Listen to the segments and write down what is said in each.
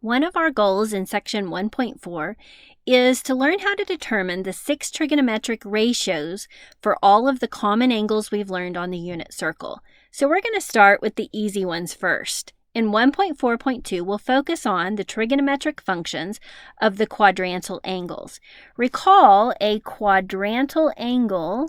One of our goals in section 1.4 is to learn how to determine the 6 trigonometric ratios for all of the common angles we've learned on the unit circle. So we're going to start with the easy ones first. In 1.4.2, we'll focus on the trigonometric functions of the quadrantal angles. Recall, a quadrantal angle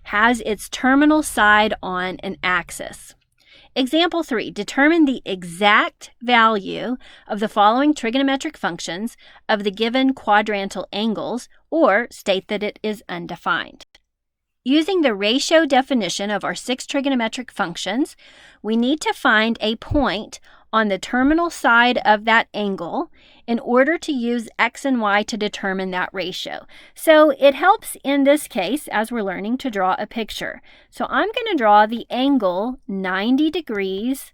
has its terminal side on an axis. Example 3, determine the exact value of the following trigonometric functions of the given quadrantal angles, or state that it is undefined. Using the ratio definition of our 6 trigonometric functions, we need to find a point on the terminal side of that angle in order to use x and y to determine that ratio. So it helps in this case, as we're learning, to draw a picture. So I'm going to draw the angle 90 degrees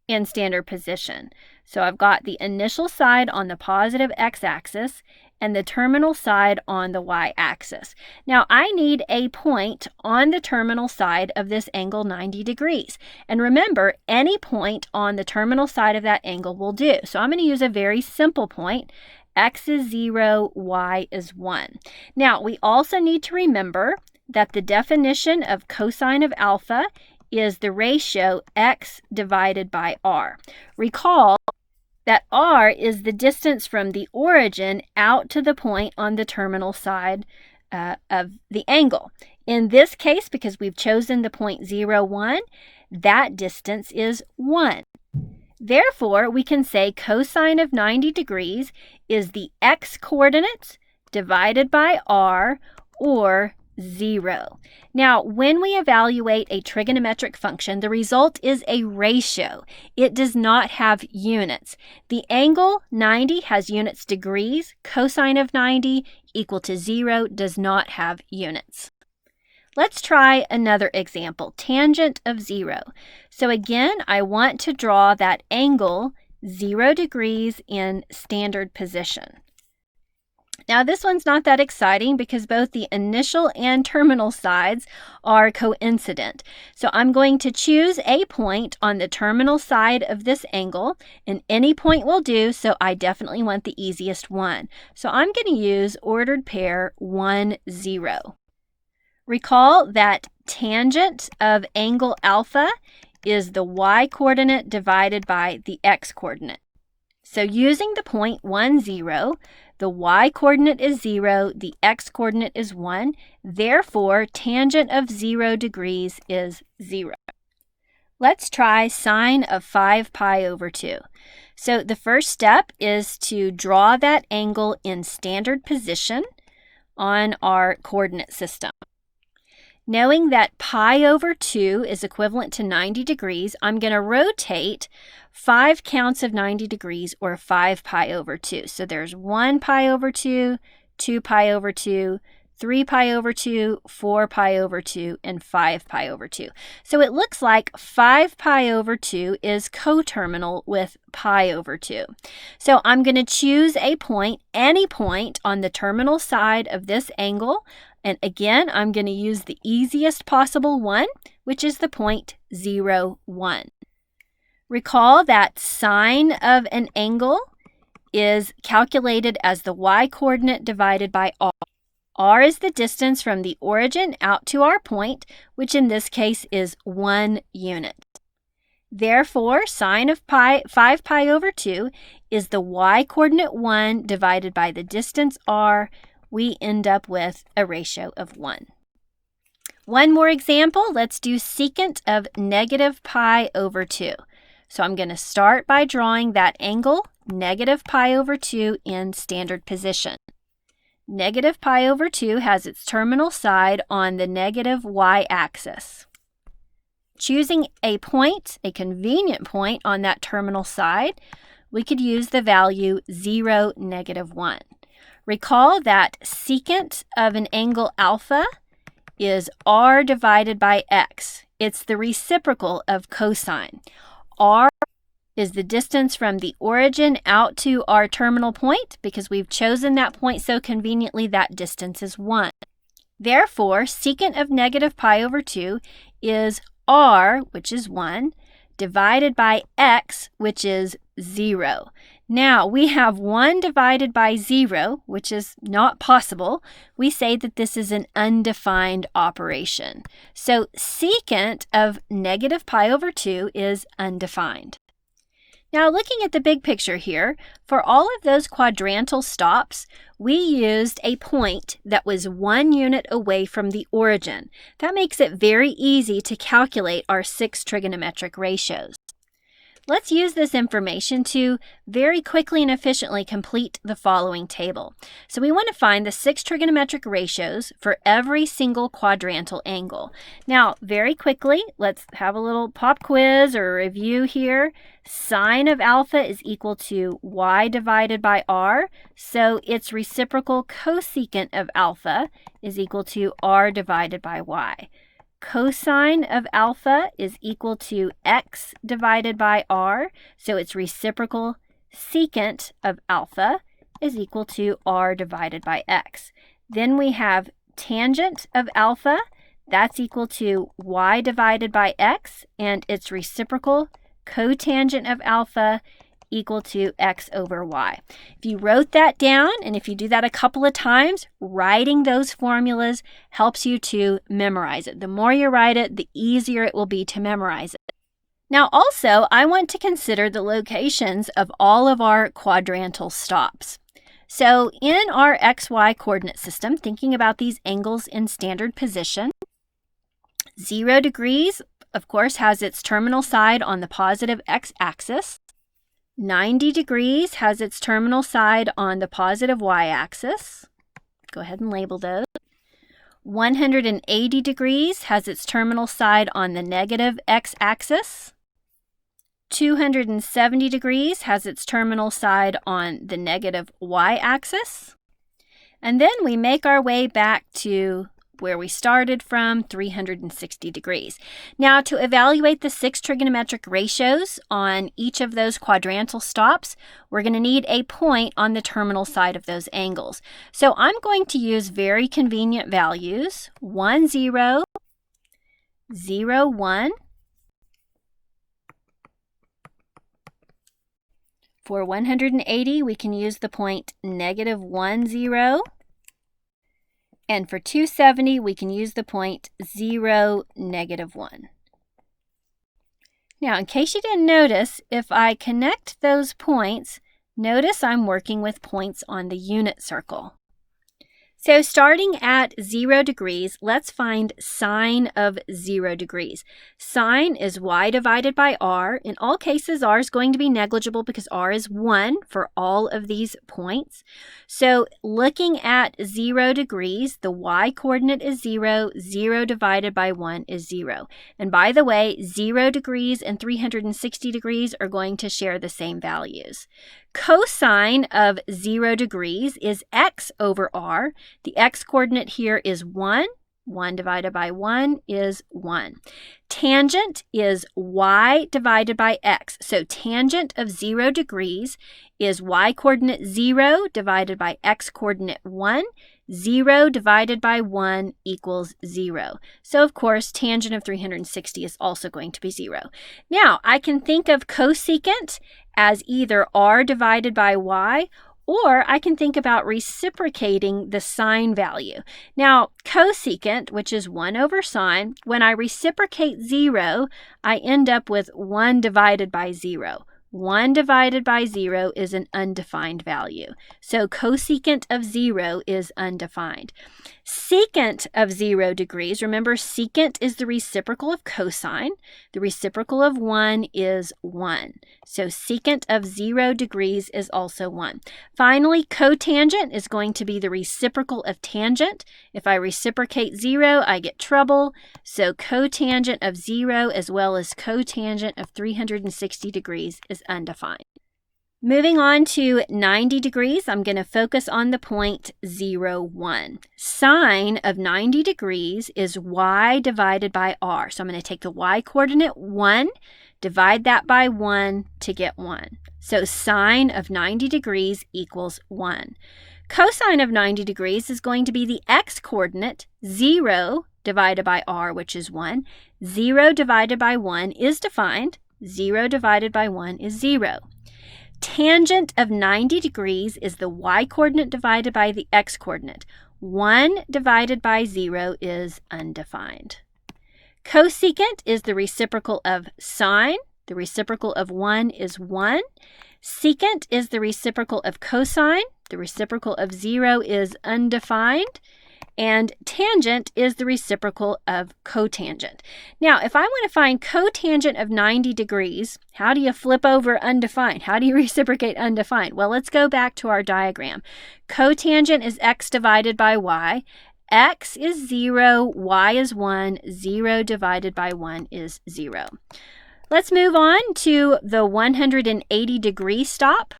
in standard position. So I've got the initial side on the positive x-axis and the terminal side on the y-axis. Now I need a point on the terminal side of this angle 90 degrees. And remember, any point on the terminal side of that angle will do. So I'm going to use a very simple point. X is 0, y is 1. Now we also need to remember that the definition of cosine of alpha is the ratio x divided by r. Recall that r is the distance from the origin out to the point on the terminal side of the angle. In this case, because we've chosen the point 0, 1, that distance is 1. Therefore, we can say cosine of 90 degrees is the x-coordinates divided by r, or 0. Now, when we evaluate a trigonometric function, the result is a ratio. It does not have units. The angle 90 has units degrees. Cosine of 90 equal to 0 does not have units. Let's try another example, tangent of 0. So again, I want to draw that angle 0 degrees in standard position. Now this one's not that exciting because both the initial and terminal sides are coincident. So I'm going to choose a point on the terminal side of this angle, and any point will do, so I definitely want the easiest one. So I'm going to use ordered pair 1, 0. Recall that tangent of angle alpha is the y-coordinate divided by the x-coordinate. So using the point 1, 0, the y-coordinate is 0, the x-coordinate is 1. Therefore, tangent of 0 degrees is 0. Let's try sine of 5 pi over 2. So the first step is to draw that angle in standard position on our coordinate system. Knowing that pi over 2 is equivalent to 90 degrees, I'm going to rotate 5 counts of 90 degrees, or 5 pi over 2. So there's 1 pi over 2, 2 pi over 2, 3 pi over 2, 4 pi over 2, and 5 pi over 2. So it looks like 5 pi over 2 is coterminal with pi over 2. So I'm going to choose a point, any point on the terminal side of this angle. And again, I'm going to use the easiest possible one, which is the point 0, 1. Recall that sine of an angle is calculated as the y-coordinate divided by r. R is the distance from the origin out to our point, which in this case is 1 unit. Therefore, sine of 5 pi over 2 is the y-coordinate 1 divided by the distance r. We end up with a ratio of 1. One more example, let's do secant of negative pi over 2. So I'm going to start by drawing that angle, negative pi over 2, in standard position. Negative pi over 2 has its terminal side on the negative y-axis. Choosing a point, a convenient point on that terminal side, we could use the value 0, negative 1. Recall that secant of an angle alpha is r divided by x. It's the reciprocal of cosine. R is the distance from the origin out to our terminal point. Because we've chosen that point so conveniently, that distance is 1. Therefore, secant of negative pi over 2 is r, which is 1, divided by x, which is 0. Now, we have 1 divided by 0, which is not possible. We say that this is an undefined operation. So secant of negative pi over 2 is undefined. Now, looking at the big picture here, for all of those quadrantal stops, we used a point that was 1 unit away from the origin. That makes it very easy to calculate our 6 trigonometric ratios. Let's use this information to very quickly and efficiently complete the following table. So we want to find the 6 trigonometric ratios for every single quadrantal angle. Now, very quickly, let's have a little pop quiz or review here. Sine of alpha is equal to y divided by r, so its reciprocal cosecant of alpha is equal to r divided by y. Cosine of alpha is equal to x divided by r, so its reciprocal secant of alpha is equal to r divided by x. Then we have tangent of alpha, that's equal to y divided by x, and its reciprocal cotangent of alpha equal to x over y. If you wrote that down, and if you do that a couple of times, writing those formulas helps you to memorize it. The more you write it, the easier it will be to memorize it. Now also, I want to consider the locations of all of our quadrantal stops. So in our xy coordinate system, thinking about these angles in standard position, 0 degrees, of course, has its terminal side on the positive x-axis. 90 degrees has its terminal side on the positive y-axis. Go ahead and label those. 180 degrees has its terminal side on the negative x-axis. 270 degrees has its terminal side on the negative y-axis. And then we make our way back to where we started from, 360 degrees. Now, to evaluate the 6 trigonometric ratios on each of those quadrantal stops, we're going to need a point on the terminal side of those angles. So I'm going to use very convenient values, 1, 0, 0, 1. For 180, we can use the point negative 1, 0. And for 270, we can use the point 0, negative 1. Now, in case you didn't notice, if I connect those points, notice I'm working with points on the unit circle. So starting at 0 degrees, let's find sine of 0 degrees. Sine is y divided by r. In all cases, r is going to be negligible because r is 1 for all of these points. So looking at 0 degrees, the y-coordinate is 0. 0 divided by 1 is 0. And by the way, 0 degrees and 360 degrees are going to share the same values. Cosine of 0 degrees is x over r. The x-coordinate here is 1. 1 divided by 1 is 1. Tangent is y divided by x. So tangent of 0 degrees is y-coordinate 0 divided by x-coordinate 1. 0 divided by 1 equals 0. So, of course, tangent of 360 is also going to be 0. Now, I can think of cosecant as either r divided by y, or I can think about reciprocating the sine value. Now, cosecant, which is 1 over sine, when I reciprocate 0, I end up with 1 divided by 0. 1 divided by 0 is an undefined value. So cosecant of 0 is undefined. Secant of 0 degrees, remember secant is the reciprocal of cosine. The reciprocal of 1 is 1. So secant of 0 degrees is also 1. Finally, cotangent is going to be the reciprocal of tangent. If I reciprocate 0, I get trouble. So cotangent of 0 as well as cotangent of 360 degrees is undefined. Moving on to 90 degrees, I'm going to focus on the point 0, 1. Sine of 90 degrees is y divided by r. So I'm going to take the y-coordinate 1, divide that by 1 to get 1. So sine of 90 degrees equals 1. Cosine of 90 degrees is going to be the x-coordinate 0 divided by r, which is 1. 0 divided by 1 is defined. 0 divided by 1 is 0. Tangent of 90 degrees is the y-coordinate divided by the x-coordinate. 1 divided by 0 is undefined. Cosecant is the reciprocal of sine. The reciprocal of 1 is 1. Secant is the reciprocal of cosine. The reciprocal of 0 is undefined. And tangent is the reciprocal of cotangent. Now, if I want to find cotangent of 90 degrees, how do you flip over undefined? How do you reciprocate undefined? Well, let's go back to our diagram. Cotangent is x divided by y. X is 0, y is 1. 0 divided by 1 is 0. Let's move on to the 180 degree stop.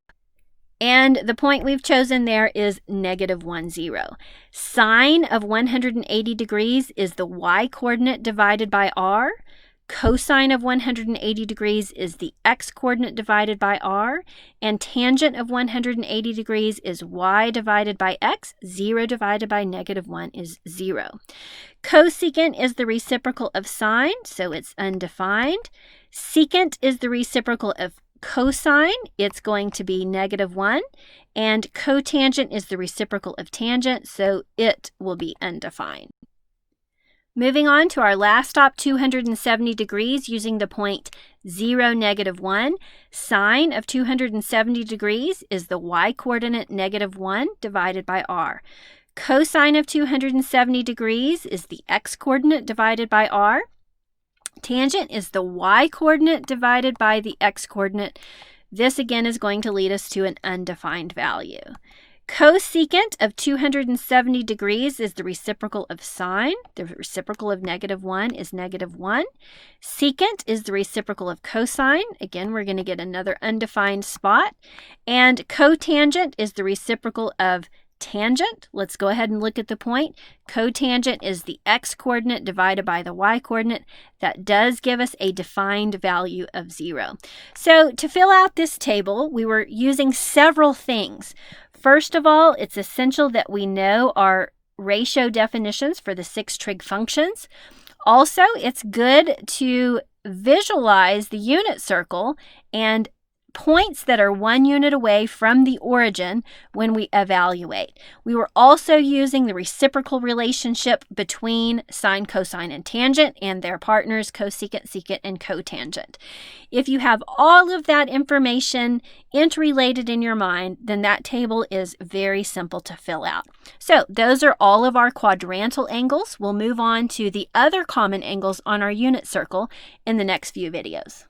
And the point we've chosen there is -1, 0. Sine of 180 degrees is the y-coordinate divided by r. Cosine of 180 degrees is the x-coordinate divided by r. And tangent of 180 degrees is y divided by x. 0 divided by -1 is 0. Cosecant is the reciprocal of sine, so it's undefined. Secant is the reciprocal of cosine, it's going to be -1, and cotangent is the reciprocal of tangent, so it will be undefined. Moving on to our last stop, 270 degrees, using the point 0, -1. Sine of 270 degrees is the y-coordinate -1 divided by r. Cosine of 270 degrees is the x-coordinate divided by r. Tangent is the y-coordinate divided by the x-coordinate. This again is going to lead us to an undefined value. Cosecant of 270 degrees is the reciprocal of sine. The reciprocal of -1 is -1. Secant is the reciprocal of cosine. Again, we're going to get another undefined spot. And cotangent is the reciprocal of tangent. Let's go ahead and look at the point. Cotangent is the x-coordinate divided by the y-coordinate. That does give us a defined value of 0. So to fill out this table, we were using several things. First of all, it's essential that we know our ratio definitions for the 6 trig functions. Also, it's good to visualize the unit circle and points that are 1 unit away from the origin when we evaluate. We were also using the reciprocal relationship between sine, cosine, and tangent and their partners, cosecant, secant, and cotangent. If you have all of that information interrelated in your mind, then that table is very simple to fill out. So those are all of our quadrantal angles. We'll move on to the other common angles on our unit circle in the next few videos.